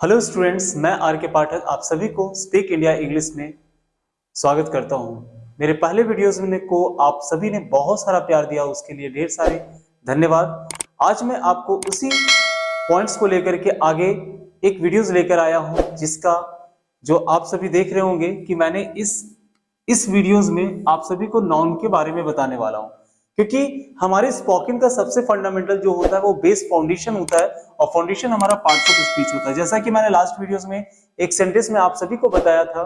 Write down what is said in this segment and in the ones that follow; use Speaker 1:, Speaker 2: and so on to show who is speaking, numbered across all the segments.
Speaker 1: Hello students, मैं are के पाठक आप सभी को स्पीक इंडिया इंग्लिश में स्वागत करता हूं। मेरे पहले वीडियोस में को आप सभी ने बहुत सारा प्यार दिया, उसके लिए ढेर सारे धन्यवाद। आज मैं आपको उसी पॉइंट्स को लेकर के आगे एक वीडियोस लेकर आया हूं, जिसका जो आप सभी देख रहे होंगे कि मैंने इस वीडियोस में आप सभी को नाउन के बारे में बताने वाला हूं, क्योंकि हमारे स्पोकन का सबसे फंडामेंटल जो होता है वो बेस फाउंडेशन होता है, और फाउंडेशन हमारा पार्ट्स ऑफ स्पीच होता है। जैसा कि मैंने लास्ट वीडियोस में एक सेंटेंस में आप सभी को बताया था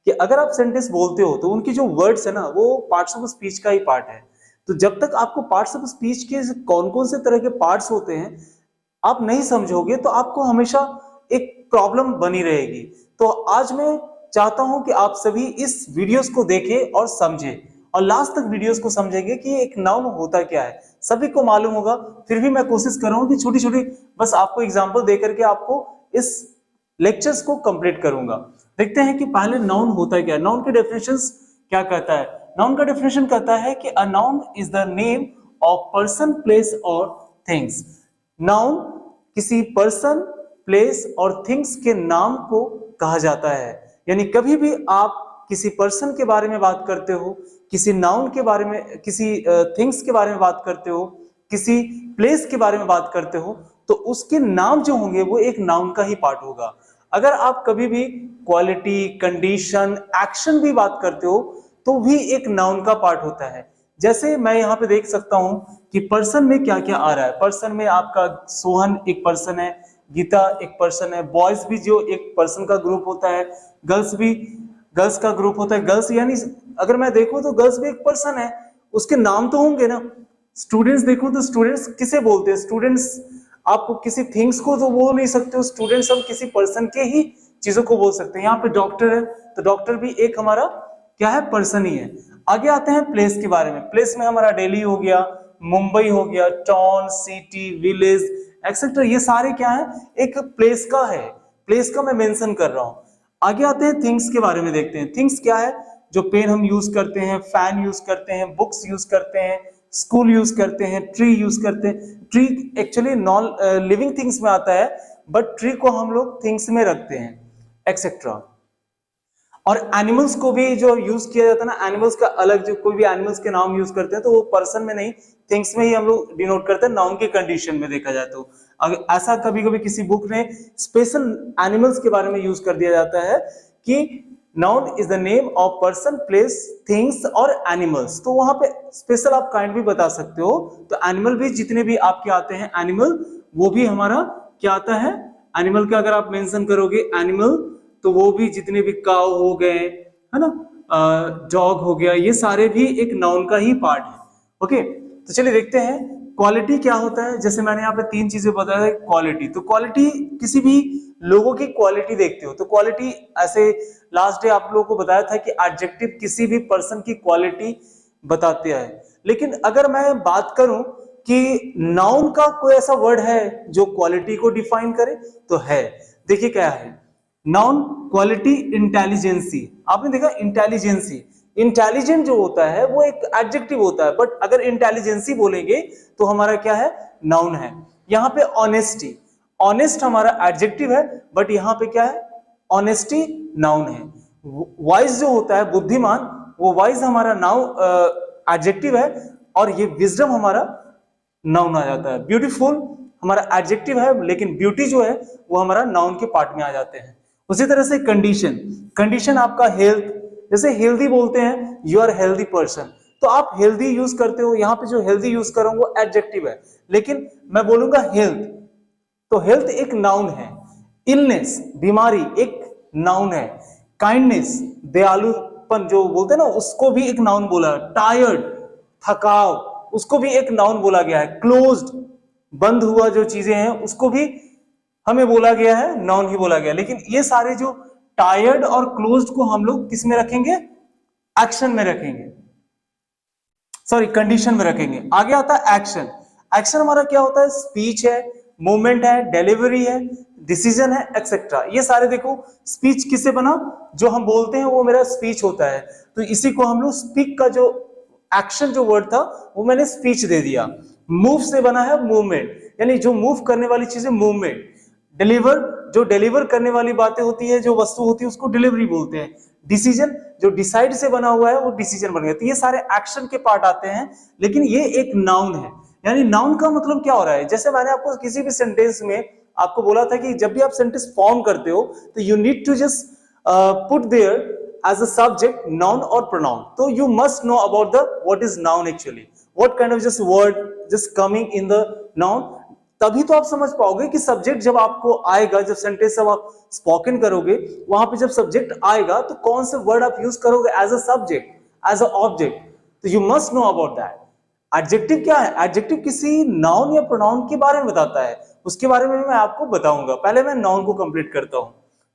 Speaker 1: कि अगर आप सेंटेंस बोलते हो तो उनकी जो वर्ड्स है ना, वो पार्ट्स ऑफ स्पीच का ही पार्ट है। तो जब तक आपको पार्ट्स ऑफ स्पीच के कौन कौन से तरह के पार्ट्स होते हैं आप नहीं समझोगे तो आपको हमेशा एक प्रॉब्लम बनी रहेगी। तो आज मैं चाहता हूं कि आप सभी इस वीडियोस को देखें और समझें, और लास्ट तक वीडियोस को समझेंगे कि एक नाउन होता क्या है। सभी को मालूम होगा, फिर भी मैं कोशिश कर रहा हूं कि छोटी छोटी बस आपको एग्जांपल देकर के आपको इस लेक्चर्स को कंप्लीट करूंगा। देखते हैं कि पहले नाउन होता क्या है। नाउन के डेफिनेशंस क्या कहता है। नाउन का डेफिनेशन कहता है कि a noun is the name of person, place और थिंग्स। नाउन किसी पर्सन, प्लेस और थिंग्स के नाम को कहा जाता है। यानी कभी भी आप किसी पर्सन के बारे में बात करते हो, किसी नाउन के बारे में, किसी थिंग्स के बारे में बात करते हो, किसी प्लेस के बारे में बात करते हो, तो उसके नाम जो होंगे वो एक नाउन का ही पार्ट होगा। अगर आप कभी भी क्वालिटी, कंडीशन, एक्शन भी बात करते हो तो भी एक नाउन का पार्ट होता है। जैसे मैं यहाँ पे देख सकता हूं कि पर्सन में क्या क्या आ रहा है। पर्सन में आपका सोहन एक पर्सन है, गीता एक पर्सन है, बॉयज भी जो एक पर्सन का ग्रुप होता है, गर्ल्स भी गर्ल्स का ग्रुप होता है। गर्ल्स यानी अगर मैं देखूं तो गर्ल्स भी एक पर्सन है, उसके नाम तो होंगे ना। स्टूडेंट्स देखो तो स्टूडेंट्स किसे बोलते हैं? स्टूडेंट्स आप किसी थिंग्स को तो बोल नहीं सकते हो, स्टूडेंट्स हम किसी पर्सन के ही चीजों को बोल सकते हैं। यहाँ पे डॉक्टर है तो डॉक्टर भी एक हमारा क्या है, पर्सन ही है। आगे आते हैं प्लेस के बारे में। प्लेस में हमारा दिल्ली हो गया, मुंबई हो गया, टाउन, सिटी, विलेज एक्सेट्रा, ये सारे क्या है, एक प्लेस का है। प्लेस का मैं मेंशन कर रहा हूं। आगे आते हैं थिंग्स के बारे में। देखते हैं थिंग्स क्या है। जो पेन हम यूज करते हैं, फैन यूज करते हैं, बुक्स यूज करते हैं, स्कूल यूज करते हैं, ट्री यूज करते हैं। Tree actually non living things में आता है, बट ट्री को हम लोग थिंग्स में रखते हैं एक्सेट्रा। और एनिमल्स को भी जो यूज किया जाता है ना, एनिमल्स का अलग, जो कोई भी एनिमल्स के नाम यूज करते हैं तो वो पर्सन में नहीं, थिंग्स में ही हम लोग डिनोट करते हैं, नाउन के कंडीशन में देखा जाए तो। अगर ऐसा कभी कभी किसी बुक में स्पेशल एनिमल्स के बारे में यूज कर दिया जाता है कि noun is the name of person, place, things और एनिमल्स, तो वहां पे स्पेशल आप काइंड भी बता सकते हो। तो एनिमल भी जितने भी आपके आते हैं एनिमल, वो भी हमारा क्या आता है, एनिमल का अगर आप मेंशन करोगे एनिमल तो वो भी जितने भी काऊ हो गए, है ना, डॉग हो गया, ये सारे भी एक नाउन का ही पार्ट है। ओके, तो चलिए देखते हैं क्वालिटी क्या होता है। जैसे मैंने यहाँ पे तीन चीजें बताया। क्वालिटी, तो क्वालिटी किसी भी लोगों की क्वालिटी देखते हो तो क्वालिटी ऐसे लास्ट डे आप लोगों को बताया था कि एडजेक्टिव किसी भी पर्सन की क्वालिटी बताते हैं। लेकिन अगर मैं बात करूं कि नाउन का कोई ऐसा वर्ड है जो क्वालिटी को डिफाइन करे, तो है। देखिए क्या है नाउन। Quality, intelligence. आपने देखा इंटेलिजेंसी, इंटेलिजेंट जो होता है वो एक एडजेक्टिव होता है, बट अगर इंटेलिजेंसी बोलेंगे तो हमारा क्या है, नाउन है। यहाँ पे ऑनेस्टी, ऑनेस्ट हमारा एडजेक्टिव है, बट यहाँ पे क्या है, ऑनेस्टी नाउन है। वाइज जो होता है, बुद्धिमान, वो वाइज हमारा नाउन एडजेक्टिव है, और ये विजडम हमारा नाउन आ जाता है। ब्यूटीफुल हमारा एडजेक्टिव है, लेकिन ब्यूटी जो है वो हमारा नाउन के पार्ट में आ जाते हैं। उसी तरह से कंडीशन, कंडीशन आपका हेल्थ, जैसे हेल्दी बोलते हैं, यू आर हेल्दी पर्सन, तो आप हेल्दी यूज करते हो। यहाँ पे जो हेल्दी यूज करूंगा वो एडजेक्टिव है, लेकिन मैं बोलूंगा हेल्थ, तो हेल्थ एक नाउन है। इलनेस, बीमारी, एक नाउन है। काइंडनेस, दयालुपन जो बोलते हैं ना, उसको भी एक नाउन बोला। टायर्ड, थकाव, उसको भी एक नाउन बोला गया है। क्लोज्ड, बंद हुआ जो चीजें हैं उसको भी हमें बोला गया है, नाउन ही बोला गया। लेकिन ये सारे जो टायर्ड और क्लोज्ड को हम लोग किस में रखेंगे, एक्शन में रखेंगे, सॉरी कंडीशन में रखेंगे। आगे आता है एक्शन। एक्शन हमारा क्या होता है, स्पीच है, मूवमेंट है, डिलीवरी है, डिसीजन है एक्सेट्रा। ये सारे देखो, स्पीच किससे बना, जो हम बोलते हैं वो मेरा स्पीच होता है, तो इसी को हम लोग स्पीक का जो एक्शन जो वर्ड था वो मैंने स्पीच दे दिया। मूव से बना है मूवमेंट, यानी जो मूव करने वाली चीज है मूवमेंट। डिलीवर, जो डिलीवर करने वाली बातें होती है, जो वस्तु होती है उसको डिलीवरी बोलते हैं। डिसीजन, जो डिसाइड से बना हुआ है वो डिसीजन बन गया। तो ये सारे एक्शन के पार्ट आते हैं, लेकिन ये एक नाउन है। यानी नाउन का मतलब क्या हो रहा है, जैसे मैंने आपको किसी भी सेंटेंस में आपको बोला था कि जब भी आप सेंटेंस फॉर्म करते हो तो you need to just put there as a subject, noun or pronoun. So you must know about the what is noun actually, what kind of just word just coming in the noun. तभी तो आप समझ पाओगे कि subject जब आपको आएगा, जब सेंटेंस जब आप स्पोकन करोगे, वहां पे जब सब्जेक्ट आएगा तो कौन से वर्ड आप यूज करोगे as a subject, as a object. तो you must know about that. Adjective क्या है, एडजेक्टिव किसी नाउन या प्रोनाउन के बारे में बताता है, उसके बारे में मैं आपको बताऊंगा। पहले मैं नाउन को कंप्लीट करता हूं,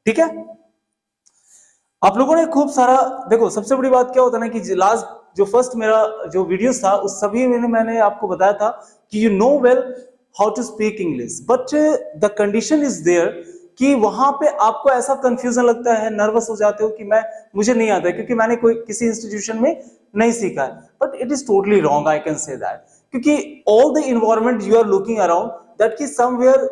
Speaker 1: ठीक है। आप लोगों ने खूब सारा देखो, सबसे बड़ी बात क्या होता है ना कि लास्ट जो फर्स्ट मेरा जो वीडियोस था उस सभी में मैंने आपको बताया था कि you know well how to speak English, but the condition is there कि वहां पे आपको ऐसा कंफ्यूजन लगता है, नर्वस हो जाते हो कि मुझे नहीं आता है क्योंकि मैंने कोई किसी इंस्टीट्यूशन में नहीं सीखा है। But it is totally wrong, I can say that, क्योंकि all the environment you are looking around that की somewhere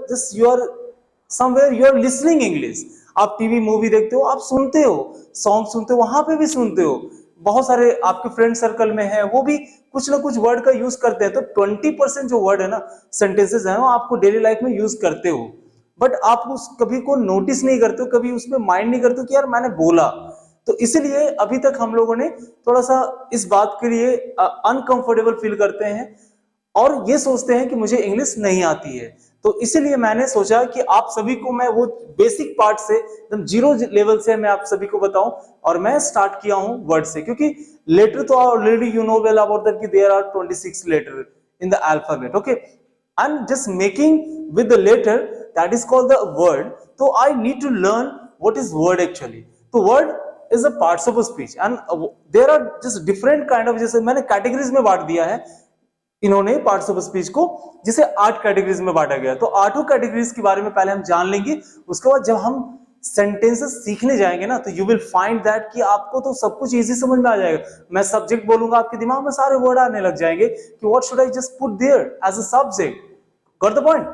Speaker 1: you are listening English. आप टीवी मूवी देखते हो, आप सुनते हो, सॉन्ग सुनते हो, वहां पे भी सुनते हो। बहुत सारे आपके फ्रेंड सर्कल में है, वो भी कुछ ना कुछ वर्ड का यूज करते हैं। तो 20% जो वर्ड है ना, सेंटेंसेस है, वो आपको डेली लाइफ में यूज करते हो, बट आप उस कभी को नोटिस नहीं करते हो, कभी उसमें माइंड नहीं करते हो कि यार मैंने बोला। तो इसलिए अभी तक हम लोगों ने थोड़ा सा इस बात के लिए अनकंफर्टेबल फील करते हैं और ये सोचते हैं कि मुझे इंग्लिश नहीं आती है। तो इसीलिए मैंने सोचा कि आप सभी को मैं वो बेसिक पार्ट से, एकदम जीरो लेवल से मैं आप सभी को बताऊं। और मैं स्टार्ट किया हूं वर्ड से, क्योंकि लेटर तो already you know well about that कि there are 26 letter in the alphabet, okay. I am just making with the letter that is called the word. तो I need to learn what is word actually. तो word is a parts of a speech and there are just different kind of, जैसे मैंने categories में बांट दिया है इन्होंने parts of speech को, जिसे 8 कैटेगरीज में बांटा गया। तो 8 कैटेगरीज के बारे में पहले हम जान लेंगे। उसके बाद जब हम सेंटेंसेस सीखने जाएंगे ना, तो यू विल फाइंड दैट कि आपको तो सब कुछ इजी समझ में आ जाएगा। मैं सब्जेक्ट बोलूंगा, आपके दिमाग में सारे वर्ड आने लग जाएंगे कि what should I just put there as a subject. Got the point.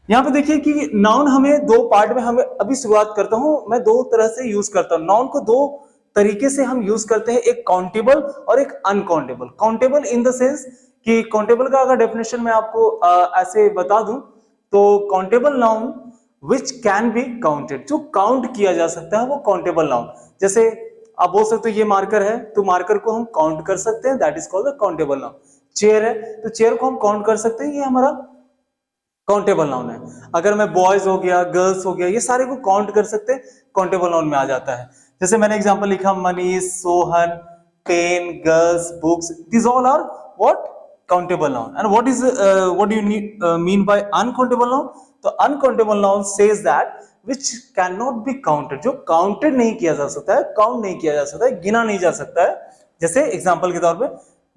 Speaker 1: यहाँ पे देखिए कि नाउन हमें 2 पार्ट में, हमें अभी शुरुआत करता हूं, मैं 2 तरह से यूज करता हूं नाउन को। 2 तरीके से हम यूज करते हैं, एक काउंटेबल और एक uncountable. Countable in the sense कि काउंटेबल का अगर डेफिनेशन मैं आपको ऐसे बता दूं तो countable noun which can be counted, जो काउंट किया जा सकता है वो काउंटेबल नाउन। जैसे आप बोल सकते हो ये मार्कर है, तो मार्कर को हम काउंट कर सकते हैं, that is called the countable noun. Chair है तो चेयर को हम काउंट कर सकते हैं, ये हमारा काउंटेबल नाउन है। अगर मैं बॉयज हो गया, गर्ल्स हो गया, ये सारे को काउंट कर सकते हैं, काउंटेबल नाउन में आ जाता है। जैसे मैंने एग्जांपल लिखा, Manish, Sohan, pen, girls, books, this all are what countable noun. And what do you mean by uncountable noun? तो uncountable noun says that which cannot be counted, जो counted नहीं किया जा सकता है, count नहीं किया जा सकता है, गिना नहीं जा सकता है। जैसे एग्जांपल के तौर पे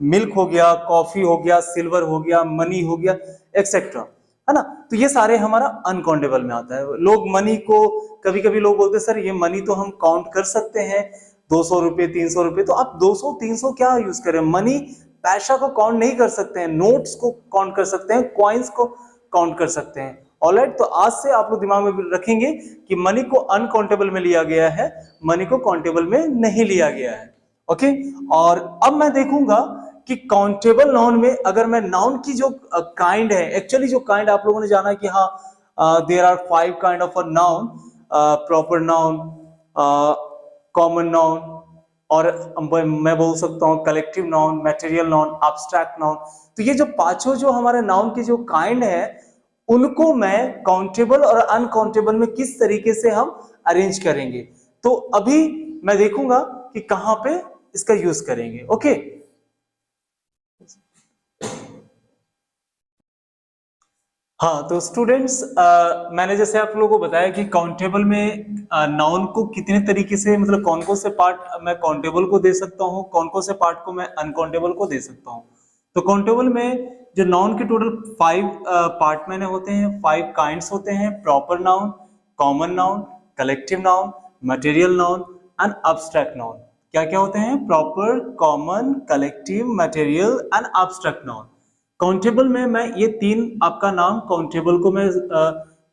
Speaker 1: मिल्क हो गया, कॉफी हो गया, सिल्वर हो गया, मनी हो गया, एक्सेट्रा, है ना। तो ये सारे हमारा अनकाउंटेबल में आता है। लोग मनी को कभी कभी लोग बोलते हैं सर ये मनी तो हम काउंट कर सकते हैं, 200 रुपए, 300 रुपए। तो आप 200 300 क्या यूज करें, मनी पैसा को काउंट नहीं कर सकते हैं, नोट्स को काउंट कर सकते हैं, कॉइन्स को काउंट कर सकते हैं। ऑलराइट, तो आज से आप लोग दिमाग में रखेंगे कि मनी को अनकाउंटेबल में लिया गया है, मनी को काउंटेबल में नहीं लिया गया है, ओके। और अब मैं देखूंगा कि काउंटेबल नाउन में अगर मैं नाउन की जो काइंड है, एक्चुअली जो काइंड आप लोगों ने जाना कि हाँ there are 5 kind of a noun, proper noun, common noun, और मैं बोल सकता हूँ collective noun, material noun, abstract noun. तो ये जो पांचों जो हमारे नाउन की जो काइंड है, उनको मैं काउंटेबल और अनकाउंटेबल में किस तरीके से हम अरेंज करेंगे, तो अभी मैं देखूंगा कि कहां पे इसका यूज करेंगे, ओके। हाँ, तो स्टूडेंट्स मैंने जैसे आप लोगों को बताया कि काउंटेबल में नाउन को कितने तरीके से, मतलब कौन कौन से पार्ट मैं काउंटेबल को दे सकता हूँ, कौन कौन से पार्ट को मैं अनकाउंटेबल को दे सकता हूँ। तो काउंटेबल में जो नाउन के टोटल 5 पार्ट मैंने होते हैं, 5 काइंड्स होते हैं, proper noun, common noun, collective noun, material noun and abstract noun. क्या क्या होते हैं, proper, common, collective, material and abstract noun. Countable में मैं ये 3 आपका नाम काउंटेबल को मैं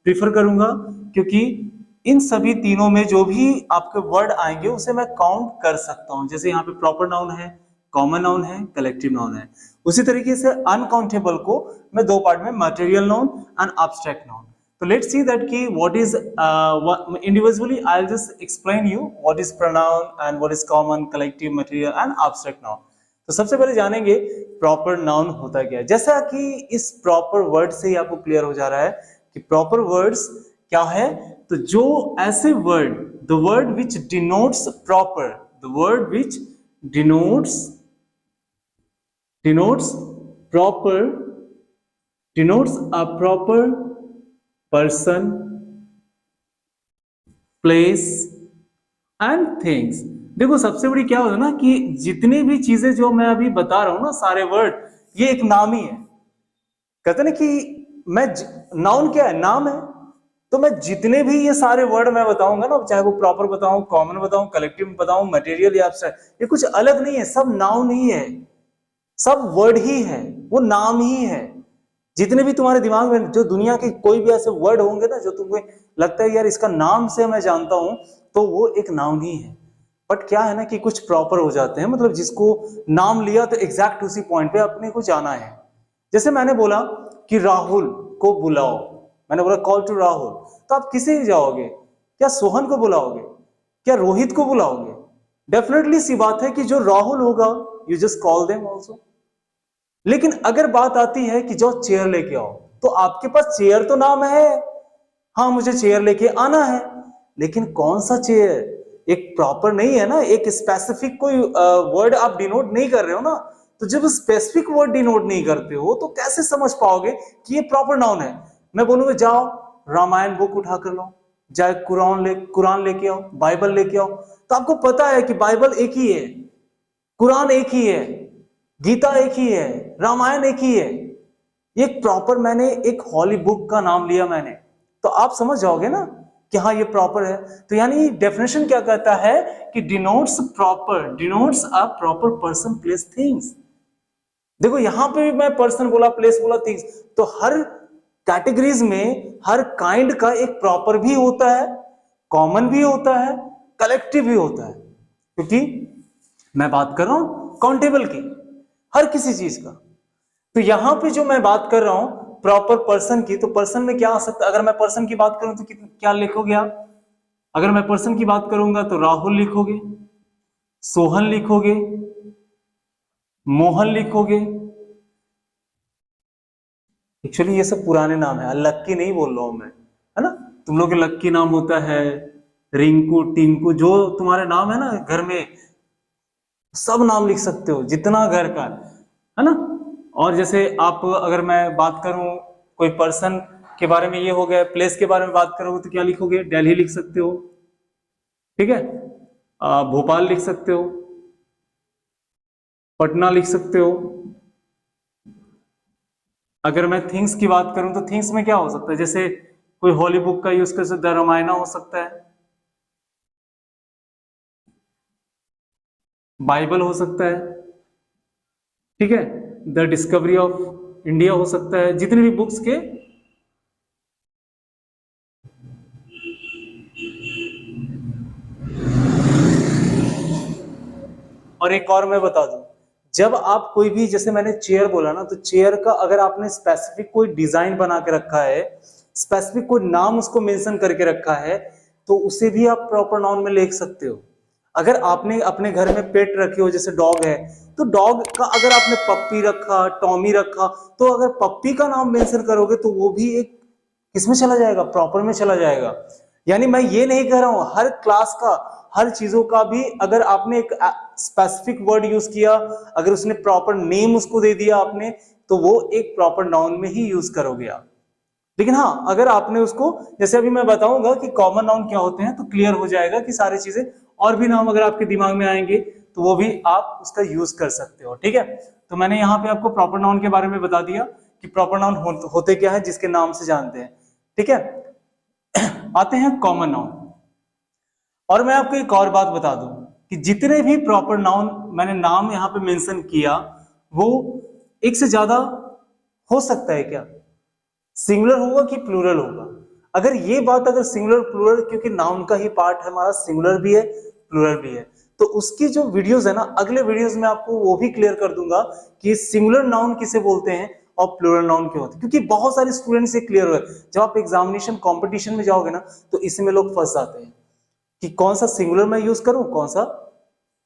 Speaker 1: प्रीफर करूंगा, क्योंकि इन सभी तीनों में जो भी आपके वर्ड आएंगे उसे मैं काउंट कर सकता हूं। जैसे यहाँ पे प्रॉपर नाउन है, कॉमन नाउन है, कलेक्टिव नाउन है। उसी तरीके से अनकाउंटेबल को मैं दो पार्ट में, material noun and abstract noun. तो लेट्स सी दैट कि what is individually I will just explain you what is pronoun and what is common, collective, material and abstract noun. तो सबसे पहले जानेंगे प्रॉपर नाउन होता क्या है। जैसा कि इस प्रॉपर वर्ड से ही आपको क्लियर हो जा रहा है कि प्रॉपर वर्ड्स क्या है, तो जो ऐसे word, the word which denotes proper, the word which denotes proper, denotes a proper person, place and things। देखो सबसे बड़ी क्या होता है ना कि जितनी भी चीजें जो मैं अभी बता रहा हूं ना, सारे वर्ड, ये एक नाम ही है। कहते ना कि मैं नाउन क्या है, नाम है। तो मैं जितने भी ये सारे वर्ड मैं बताऊंगा ना, चाहे वो प्रॉपर बताऊं, कॉमन बताऊं, कलेक्टिव बताऊं, मटेरियल या एब्स्ट्रैक्ट, ये कुछ अलग नहीं है, सब नाउन ही है, सब वर्ड ही है, वो नाम ही है। जितने भी तुम्हारे दिमाग में जो दुनिया के कोई भी ऐसे वर्ड होंगे ना जो तुमको लगता है यार इसका नाम से मैं जानता हूं, तो वो एक नाउन ही है। बट क्या है ना कि कुछ प्रॉपर हो जाते हैं, मतलब जिसको नाम लिया तो एग्जैक्ट उसी पॉइंट पे अपने को जाना है। जैसे मैंने बोला कि राहुल को बुलाओ, मैंने बोला कॉल टू राहुल, तो आप किसे ही जाओगे? क्या सोहन को बुलाओगे? क्या रोहित को बुलाओगे? डेफिनेटली सी बात है कि जो राहुल होगा you just call them also. लेकिन अगर बात आती है कि जो चेयर लेके आओ, तो आपके पास चेयर तो नाम है, हाँ मुझे चेयर लेके आना है, लेकिन कौन सा चेयर, एक प्रॉपर नहीं है ना, एक स्पेसिफिक कोई वर्ड आप डिनोट नहीं कर रहे हो ना। तो जब स्पेसिफिक वर्ड डिनोट नहीं करते हो तो कैसे समझ पाओगे कि ये प्रॉपर नाउन है? मैं बोलूंगा जाओ रामायण बुक उठा कर लो, जाए कुरान लेके आओ, बाइबल लेके आओ, तो आपको पता है कि बाइबल एक ही है, कुरान एक ही है, गीता एक ही है, रामायण एक ही है। ये प्रॉपर, मैंने एक हॉली बुक का नाम लिया मैंने, तो आप समझ जाओगे ना कि हाँ ये प्रॉपर है। तो यानी डेफिनेशन क्या कहता है कि denotes proper, denotes a proper person, place, things. देखो यहां पे भी मैं पर्सन बोला, प्लेस बोला, थिंग्स, तो हर कैटेगरीज में हर काइंड का एक प्रॉपर भी होता है, कॉमन भी होता है, कलेक्टिव भी होता है। क्योंकि मैं बात कर रहा हूं काउंटेबल की, हर किसी चीज का। तो यहां पे जो मैं बात कर रहा हूं प्रॉपर पर्सन की, तो पर्सन में क्या आ सकता है? अगर मैं पर्सन की बात करूं तो क्या लिखोगे आप? अगर मैं पर्सन की बात करूंगा तो राहुल लिखोगे, सोहन लिखोगे, मोहन लिखोगे। एक्चुअली ये सब पुराने नाम है, लक्की नहीं बोल रहा हूं मैं, है ना। तुम लोग के लक्की नाम होता है, रिंकू, टिंकू, जो तुम्हारे नाम है ना घर में, सब नाम लिख सकते हो जितना घर का है ना। और जैसे आप, अगर मैं बात करूं कोई पर्सन के बारे में, ये हो गया। प्लेस के बारे में बात करोगे तो क्या लिखोगे? दिल्ली लिख सकते हो, ठीक है, भोपाल लिख सकते हो, पटना लिख सकते हो। अगर मैं थिंग्स की बात करूं तो थिंग्स में क्या हो सकता है? जैसे कोई हॉली बुक का यूज कर सकता है, रामायण हो सकता है, बाइबल हो सकता है, ठीक है, द डिस्कवरी ऑफ इंडिया हो सकता है, जितने भी बुक्स के। और एक और मैं बता दूं, जब आप कोई भी, जैसे मैंने चेयर बोला ना, तो चेयर का अगर आपने स्पेसिफिक कोई डिजाइन बना के रखा है, स्पेसिफिक कोई नाम उसको मेंशन करके रखा है, तो उसे भी आप प्रॉपर नाउन में लिख सकते हो। अगर आपने अपने घर में पेट रखे हो, जैसे डॉग है, तो डॉग का अगर आपने पप्पी रखा, टॉमी रखा, तो अगर पप्पी का नाम मेंशन करोगे तो वो भी एक किसमें चला जाएगा? प्रॉपर में चला जाएगा। यानी मैं ये नहीं कह रहा हूं हर क्लास का, हर चीजों का भी अगर आपने एक स्पेसिफिक वर्ड यूज किया, अगर उसने प्रॉपर नेम उसको दे दिया आपने, तो वो एक प्रॉपर नाउन में ही यूज करोगे आप। लेकिन हाँ, अगर आपने उसको, जैसे अभी मैं बताऊंगा कि कॉमन नाउन क्या होते हैं, तो क्लियर हो जाएगा कि सारी चीजें। और भी नाम अगर आपके दिमाग में आएंगे तो वो भी आप उसका यूज कर सकते हो, ठीक है। तो मैंने यहाँ पे आपको प्रॉपर नाउन के बारे में बता दिया कि प्रॉपर नाउन होते क्या है, जिसके नाम से जानते हैं, ठीक है। आते हैं कॉमन नाउन। और मैं आपको एक और बात बता दूं कि जितने भी प्रॉपर नाउन मैंने नाम यहां पे मेंशन किया, वो एक से ज्यादा हो सकता है क्या? सिंगुलर होगा कि प्लूरल होगा? अगर ये बात अगर सिंगुलर प्लूरल, क्योंकि नाउन का ही पार्ट है हमारा, सिंगुलर भी है प्लूरल भी है, तो उसकी जो वीडियोस है ना, अगले वीडियोस में आपको वो भी क्लियर कर दूंगा कि सिंगुलर नाउन किसे बोलते हैं और प्लूरल नाउन क्यों होते हैं, क्योंकि बहुत सारे स्टूडेंट्स से क्लियर हुआ है। जब आप एग्जामिनेशन कंपटीशन में जाओगे ना, तो इसमें लोग फंस जाते हैं कि कौन सा सिंगुलर मैं यूज करूं, कौन सा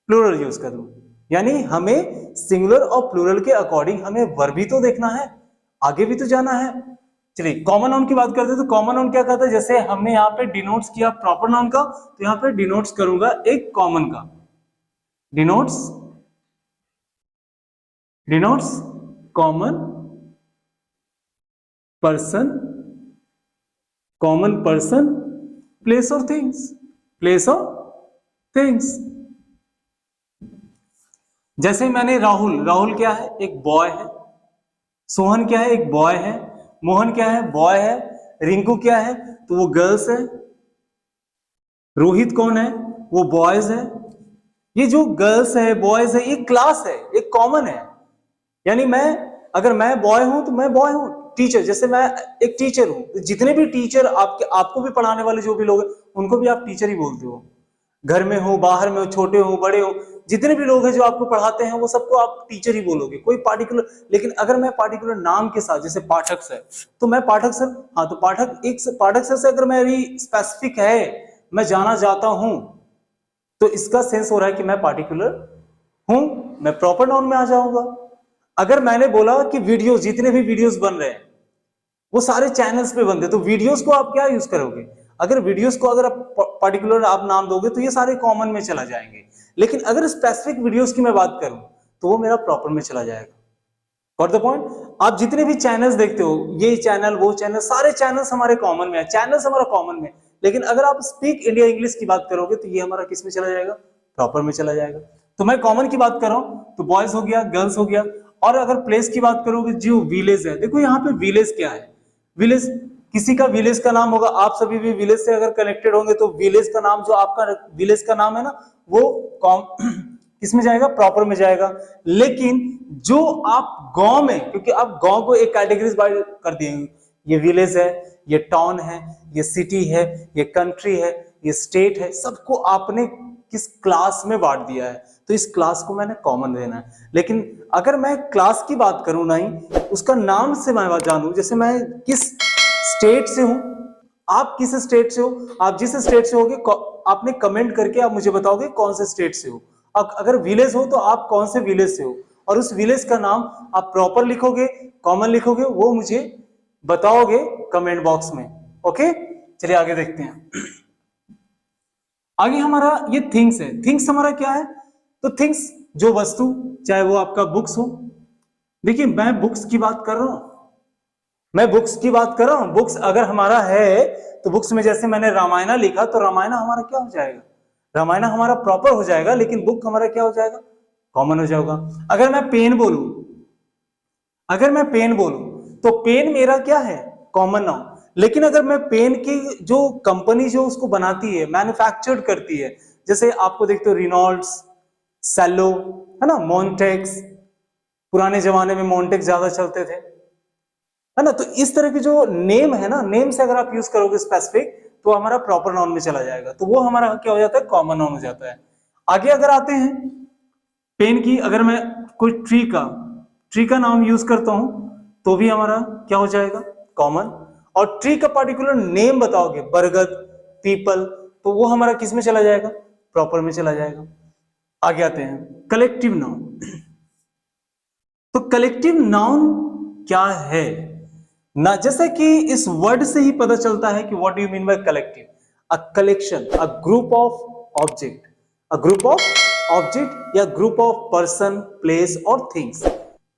Speaker 1: प्लूरल यूज करूं। यानी हमें सिंगुलर और प्लूरल के अकॉर्डिंग हमें वर्ब भी तो देखना है, आगे भी तो जाना है। चलिए कॉमन नाउन की बात करते हैं, तो कॉमन नाउन क्या कहता है, जैसे हमने यहाँ पे डिनोट्स किया प्रॉपर नाउन का, तो यहाँ पे डिनोट्स करूंगा एक कॉमन का, डिनोट्स कॉमन पर्सन, प्लेस और थिंग्स। जैसे मैंने राहुल क्या है, एक बॉय है। सोहन क्या है, एक बॉय है। मोहन क्या है, बॉय है। रिंकू क्या है, तो वो गर्ल्स है। रोहित कौन है, वो बॉयज है। ये जो गर्ल्स है, बॉयज है, ये क्लास है, एक कॉमन है। यानी अगर मैं बॉय हूं तो मैं बॉय हूं। टीचर, जैसे मैं एक टीचर हूं, तो जितने भी टीचर आपको भी पढ़ाने वाले जो भी लोग हैं, उनको भी आप टीचर ही बोलते हो। घर में हो, बाहर में हो, छोटे हो, बड़े हो, जितने भी लोग हैं जो आपको पढ़ाते हैं, वो सबको आप टीचर ही बोलोगे, कोई पार्टिकुलर। लेकिन अगर मैं पार्टिकुलर नाम के साथ, जैसे पाठक सर, तो मैं पाठक सर, हाँ, तो पाठक सर से अगर मेरी स्पेसिफिक है, मैं जाना जाता हूं, तो इसका सेंस हो रहा है कि मैं पार्टिकुलर हूं, मैं प्रॉपर नाउन में आ जाऊंगा। अगर मैंने बोला कि वीडियोस, जितने भी वीडियोस बन रहे हैं वो सारे चैनल्स पे बनते हैं, तो वीडियोस को आप क्या यूज करोगे, अगर वीडियोस को अगर आप पर्टिकुलर आप नाम दोगे तो ये सारे कॉमन में चला जाएंगे। लेकिन अगर स्पेसिफिक वीडियोस की मैं बात करूं तो वो मेरा प्रॉपर में चला जाएगा। Got the point. आप जितने भी चैनल्स देखते हो, ये चैनल वो चैनल, सारे चैनल्स हमारे कॉमन में है, चैनल्स हमारा कॉमन में। लेकिन अगर आप स्पीक इंडिया इंग्लिश की बात करोगे तो ये हमारा किस में चला जाएगा, प्रॉपर में चला जाएगा। तो मैं कॉमन की बात कर रहा हूं तो बॉयज हो गया, गर्ल्स हो गया। और अगर प्लेस की बात करोगे, जो विलेज है, देखो यहाँ पे विलेज क्या है, विलेज किसी का विलेज का नाम होगा, आप सभी भी विलेज से अगर कनेक्टेड होंगे तो विलेज का नाम, जो आपका विलेज का नाम है ना, वो किसमें जाएगा, प्रॉपर में जाएगा। लेकिन जो आप गांव में, क्योंकि आप गांव को एक कैटेगरीज बाय कर दिए, ये विलेज है, ये टाउन है, ये सिटी है, ये कंट्री है, ये स्टेट है, सबको आपने किस क्लास में बांट दिया है, तो इस क्लास को मैंने कॉमन देना है। लेकिन अगर मैं क्लास की बात करूं, नहीं उसका नाम से मैं जानूं, जैसे मैं किस स्टेट से हूं, आप किस स्टेट से हो, आप जिस स्टेट से होगे आपने कमेंट करके आप मुझे बताओगे कौन से स्टेट से हो। अगर विलेज हो तो आप कौन से विलेज से हो, और उस विलेज का नाम आप प्रॉपर लिखोगे, कॉमन लिखोगे, वो मुझे बताओगे कमेंट बॉक्स में। ओके, चलिए आगे देखते हैं। आगे हमारा ये थिंग्स है। थिंग्स हमारा क्या है, तो थिंग्स जो वस्तु, चाहे वो आपका बुक्स हो। देखिए मैं बुक्स की बात कर रहा हूं, बुक्स अगर हमारा है तो बुक्स में जैसे मैंने रामायण लिखा, तो रामायण हमारा क्या हो जाएगा, रामायण हमारा प्रॉपर हो जाएगा, लेकिन बुक हमारा क्या हो जाएगा, कॉमन हो जाएगा। अगर मैं पेन बोलूं तो पेन मेरा क्या है, कॉमन नाउन। लेकिन अगर मैं पेन की जो कंपनी जो उसको बनाती है, मैन्युफैक्चर्ड करती है, जैसे आपको देखते हो रिनॉल्ड्स, सेलो, है ना, मॉन्टेक्स, पुराने जमाने में मॉन्टेक्स ज्यादा चलते थे, है ना। तो इस तरह की जो नेम है ना, नेम से अगर आप यूज करोगे स्पेसिफिक, तो हमारा प्रॉपर नाउन में चला जाएगा, तो वो हमारा क्या हो जाता है, कॉमन नाउन हो जाता है। आगे अगर आते हैं पेन की, अगर मैं कोई ट्री का नाम यूज करता हूं तो भी हमारा क्या हो जाएगा, कॉमन। और ट्री का पर्टिकुलर नेम बताओगे, बरगद, पीपल, तो वो हमारा किस में चला जाएगा, प्रॉपर में चला जाएगा। आगे आते हैं कलेक्टिव नाउन। तो कलेक्टिव नाउन क्या है ना, जैसे कि इस वर्ड से ही पता चलता है कि what do you mean by collective. A collection, a group of object, या ग्रुप ऑफ पर्सन, प्लेस और थिंग्स।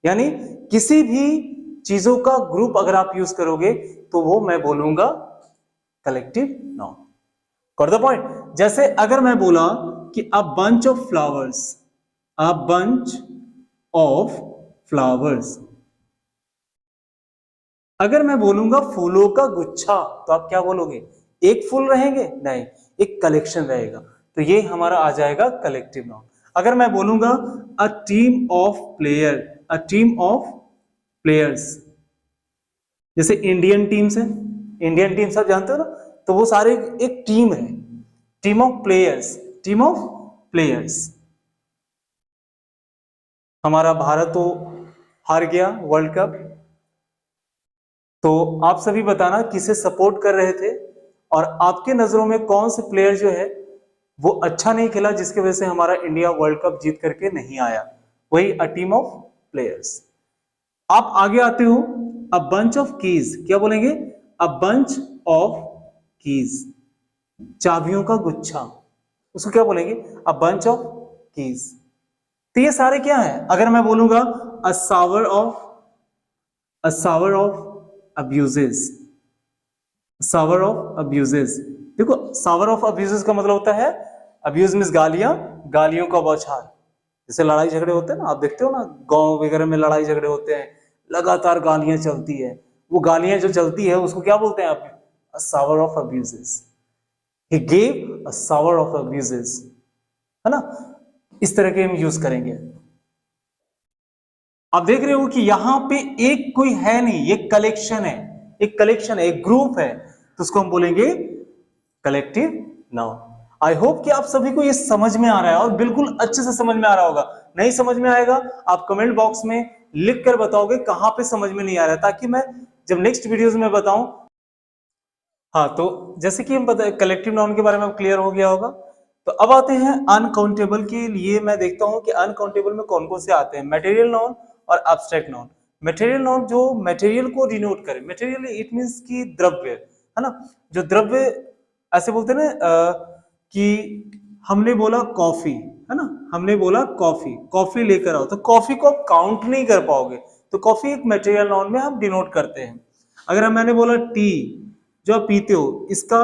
Speaker 1: यानी किसी भी चीजों का ग्रुप अगर आप यूज करोगे तो वो मैं बोलूंगा collective noun. Got the point. जैसे अगर मैं बोला कि अ बंच ऑफ फ्लावर्स, अगर मैं बोलूंगा फूलों का गुच्छा, तो आप क्या बोलोगे, एक फूल रहेंगे, नहीं, एक कलेक्शन रहेगा, तो ये हमारा आ जाएगा कलेक्टिव नाउन। अगर मैं बोलूंगा अ टीम ऑफ प्लेयर्स, जैसे इंडियन टीम्स है, इंडियन टीम सब जानते हो ना, तो वो सारे एक टीम है, team of players, team of players. हमारा भारत तो हार गया वर्ल्ड कप, तो आप सभी बताना किसे सपोर्ट कर रहे थे और आपके नजरों में कौन से प्लेयर जो है वो अच्छा नहीं खेला जिसकी वजह से हमारा इंडिया वर्ल्ड कप जीत करके नहीं आया। वही अ टीम ऑफ प्लेयर्स। आप आगे आते हो, अ बंच ऑफ कीज, क्या बोलेंगे? अ बंच ऑफ कीज, चाबियों का गुच्छा, उसको क्या बोलेंगे? A bunch of keys. तो ये सारे क्या है? अगर मैं बोलूंगा a shower of abuses, shower of abuses. देखो सावर ऑफ अब्यूजेस का मतलब होता है, अब्यूज मींस गालियां, गालियों का बौछार। जैसे लड़ाई झगड़े होते हैं ना, आप देखते हो ना गांव वगैरह में लड़ाई झगड़े होते हैं, लगातार गालियां चलती है, वो गालियां जो चलती है उसको क्या बोलते हैं आप? A shower of abuses. He gave a shower of abuses, है ना? इस तरह के हम यूज करेंगे। आप देख रहे हो कि यहां पे एक कोई है नहीं, ये कलेक्शन है, एक कलेक्शन है, एक ग्रुप है, तो उसको हम बोलेंगे कलेक्टिव नाउन। आई होप कि आप सभी को ये समझ में आ रहा है और बिल्कुल अच्छे से समझ में आ रहा होगा। नहीं समझ में आएगा आप कमेंट बॉक्स में लिख कर बताओगे कहां पे समझ में नहीं आ रहा है, ताकि मैं जब नेक्स्ट वीडियोस में बताऊं। हाँ, तो जैसे कि हम पता कलेक्टिव नाउन के बारे में क्लियर हो गया होगा। तो अब आते हैं अनकाउंटेबल के लिए। मैं देखता हूं कि अनकाउंटेबल में कौन कौन से आते हैं, मटेरियल नाउन और एब्स्ट्रैक्ट नाउन। मटेरियल नाउन जो मटेरियल को डिनोट करे, मटेरियल इट मींस की द्रव्य, है ना? जो द्रव्य, ऐसे बोलते हैं ना कि हमने बोला कॉफी, है ना, हमने बोला कॉफी, कॉफी लेकर आओ, तो कॉफी को आप काउंट नहीं कर पाओगे, तो कॉफी एक मटेरियल नाउन में हम डिनोट करते हैं। अगर मैंने बोला टी, जो आप पीते हो, इसका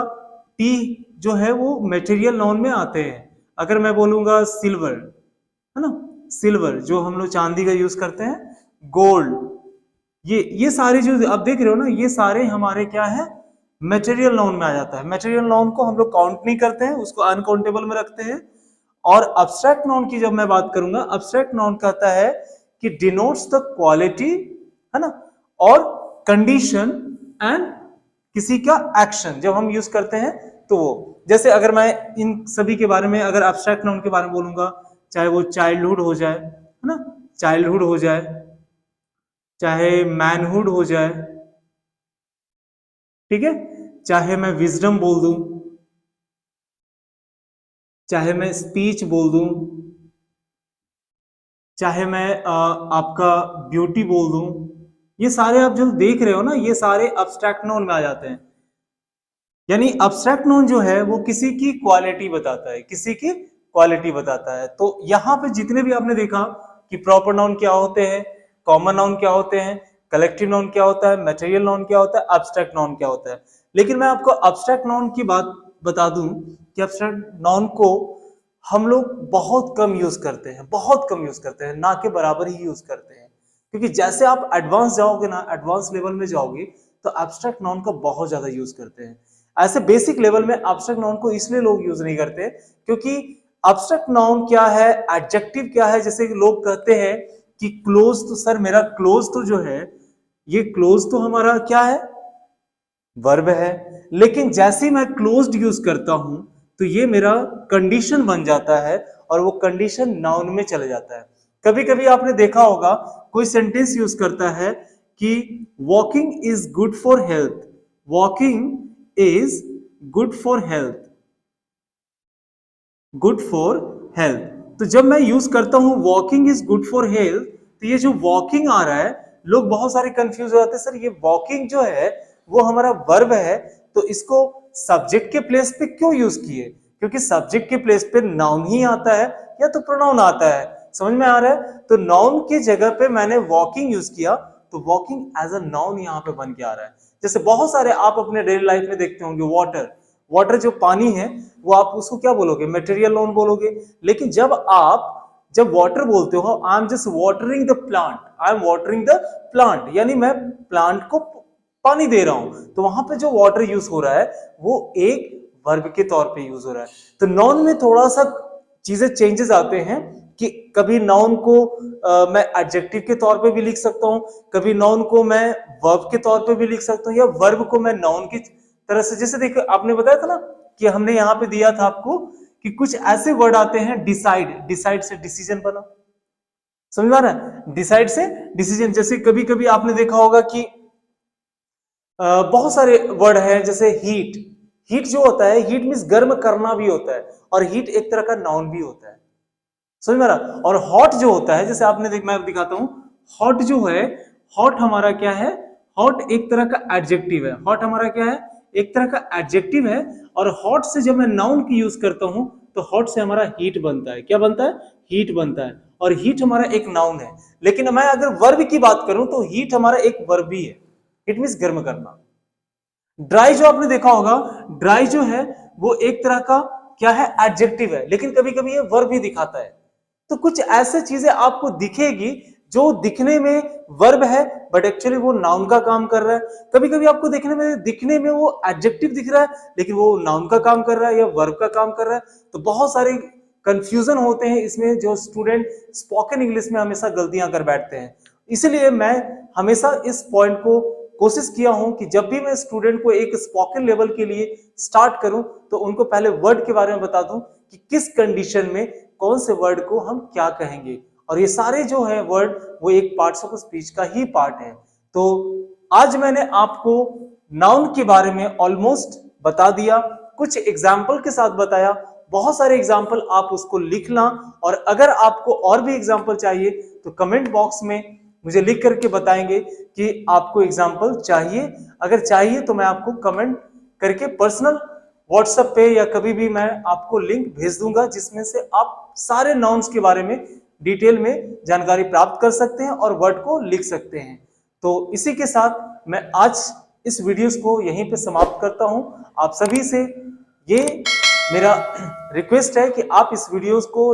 Speaker 1: टी जो है वो मटेरियल नाउन में आते हैं। अगर मैं बोलूंगा सिल्वर, है ना, सिल्वर जो हम लोग चांदी का यूज करते हैं, गोल्ड, ये सारे जो आप देख रहे हो ना, ये सारे हमारे क्या है? मटेरियल नाउन में आ जाता है। मटेरियल नाउन को हम लोग काउंट नहीं करते हैं, उसको अनकाउंटेबल में रखते हैं। और अब्स्ट्रैक्ट नाउन की जब मैं बात करूंगा, अब्स्ट्रैक्ट नाउन कहता है कि डिनोट्स द क्वालिटी, है ना, और कंडीशन एंड किसी का एक्शन जब हम यूज करते हैं तो वो, जैसे अगर मैं इन सभी के बारे में, अगर एब्स्ट्रैक्ट नाउन के बारे में बोलूंगा, चाहे वो चाइल्डहुड हो जाए, है ना, चाइल्डहुड हो जाए, चाहे मैनहुड हो जाए, ठीक है, चाहे मैं विजडम बोल दूं, चाहे मैं स्पीच बोल दूं, चाहे मैं आपका ब्यूटी बोल दूं, ये सारे आप जो देख रहे हो ना, ये सारे एब्स्ट्रैक्ट नाउन में आ जाते हैं। यानी एब्स्ट्रैक्ट नाउन जो है वो किसी की क्वालिटी बताता है, किसी की क्वालिटी बताता है। तो यहाँ पे जितने भी आपने देखा कि प्रॉपर नाउन क्या होते हैं, कॉमन नाउन क्या होते हैं, कलेक्टिव नाउन क्या होता है, मटेरियल नाउन क्या होता है, एब्स्ट्रैक्ट नाउन क्या होता है। लेकिन मैं आपको एब्स्ट्रैक्ट नाउन की बात बता दूं कि एब्स्ट्रैक्ट नाउन को हम लोग बहुत कम यूज करते हैं, बहुत कम यूज करते हैं, ना के बराबर ही यूज करते हैं। क्योंकि जैसे आप एडवांस जाओगे ना, एडवांस लेवल में जाओगे, तो एब्स्ट्रैक्ट नाउन का बहुत ज्यादा यूज करते हैं। ऐसे बेसिक लेवल में एब्स्ट्रैक्ट नाउन को इसलिए लोग यूज नहीं करते क्योंकि एब्स्ट्रैक्ट नाउन क्या है, एडजेक्टिव क्या है। जैसे लोग कहते हैं कि क्लोज, तो सर मेरा क्लोज तो जो है, ये क्लोज तो हमारा क्या है? वर्ब है। लेकिन जैसे ही मैं क्लोज्ड यूज करता हूं तो ये मेरा कंडीशन बन जाता है और वो कंडीशन नाउन में चले जाता है। कभी कभी आपने देखा होगा कोई सेंटेंस यूज करता है कि walking is good for health, walking is good for health, good for health. तो जब मैं यूज करता हूं walking is good for health, तो ये जो वॉकिंग आ रहा है, लोग बहुत सारे कंफ्यूज हो जाते हैं, सर ये वॉकिंग जो है वो हमारा वर्ब है, तो इसको सब्जेक्ट के प्लेस पे क्यों यूज किए? क्योंकि सब्जेक्ट के प्लेस पे नाउन ही आता है या तो प्रोनाउन आता है। समझ में आ रहा है? तो नाउन की जगह पे मैंने वॉकिंग यूज किया, तो वॉकिंग एज अ नाउन यहाँ पे बन के आ रहा है। जैसे बहुत सारे आप अपने डेली लाइफ में देखते होंगे, वाटर, वाटर जो पानी है वो आप उसको क्या बोलोगे? मटेरियल नाउन बोलोगे। लेकिन जब वाटर बोलते हो, आई am just watering the plant, I am watering the plant, यानी मैं प्लांट को पानी दे रहा हूं, तो वहां पे जो वाटर यूज हो रहा है वो एक वर्ब के तौर पे यूज हो रहा है। तो नाउन में थोड़ा सा चीजें चेंजेस आते हैं, कि कभी नाउन को मैं एडजेक्टिव के तौर पे भी लिख सकता हूँ, कभी नाउन को मैं वर्ब के तौर पे भी लिख सकता हूँ, या वर्ब को मैं नाउन की तरह से, जैसे देखो आपने बताया था ना कि हमने यहाँ पे दिया था आपको कि कुछ ऐसे वर्ड आते हैं डिसाइड, डिसाइड से डिसीजन बना, समझ में आ रहा है, डिसाइड से डिसीजन। जैसे कभी कभी आपने देखा होगा कि बहुत सारे वर्ड हैं, जैसे हीट, हीट जो होता है, हीट मीन्स गर्म करना भी होता है, और हीट एक तरह का नाउन भी होता है, समझ में आ रहा। और हॉट जो होता है, जैसे आपने मैं दिखाता हूं, हॉट जो है, हॉट हमारा क्या है, हॉट एक तरह का एडजेक्टिव है, हॉट हमारा क्या है, एक तरह का एडजेक्टिव है। और हॉट से जब मैं नाउन की यूज करता हूं तो हॉट से हमारा हीट बनता है, क्या बनता है, हीट बनता है, और हीट हमारा एक नाउन है। लेकिन मैं अगर वर्ब की बात करूं तो हीट हमारा एक वर्ब भी है, हीट मीन्स गर्म करना। ड्राई जो आपने देखा होगा, ड्राई जो है वो एक तरह का क्या है, एडजेक्टिव है, लेकिन कभी कभी ये वर्ब भी दिखाता है। तो कुछ ऐसे चीजें आपको दिखेगी जो दिखने में वर्ब है बट एक्चुअली वो नाउन का काम कर रहा है। कभी कभी आपको दिखने में वो एडजेक्टिव दिख रहा है लेकिन वो नाउन का काम कर रहा है या वर्ब का काम कर रहा है। तो बहुत सारे कंफ्यूजन होते हैं इसमें, जो स्टूडेंट स्पोकन इंग्लिश में हमेशा गलतियां कर बैठते हैं। इसलिए मैं हमेशा इस पॉइंट को कोशिश किया हूं कि जब भी मैं स्टूडेंट को एक स्पोकन लेवल के लिए स्टार्ट करूं तो उनको पहले वर्ड के बारे में बता दूं कि किस कंडीशन में कौन से वर्ड को हम क्या कहेंगे, और ये सारे जो है वर्ड वो एक पार्ट्स ऑफ स्पीच का ही पार्ट है। तो आज मैंने आपको नाउन के बारे में ऑलमोस्ट बता दिया, कुछ एग्जाम्पल के साथ बताया, बहुत सारे एग्जाम्पल आप उसको लिखना, और अगर आपको और भी एग्जाम्पल चाहिए तो कमेंट बॉक्स में मुझे लिख करके बताएंगे कि आपको एग्जाम्पल चाहिए। अगर चाहिए तो मैं आपको कमेंट करके पर्सनल व्हाट्सएप पे या कभी भी मैं आपको लिंक भेज दूंगा, जिसमें से आप सारे नाउन्स के बारे में डिटेल में जानकारी प्राप्त कर सकते हैं और वर्ड को लिख सकते हैं। तो इसी के साथ मैं आज इस वीडियोस को यहीं पे समाप्त करता हूं। आप सभी से ये मेरा रिक्वेस्ट है कि आप इस वीडियोस को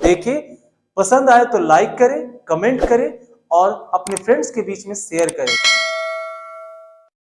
Speaker 1: देखें, पसंद आए तो लाइक करें, कमेंट करें और अपने फ्रेंड्स के बीच में शेयर करें।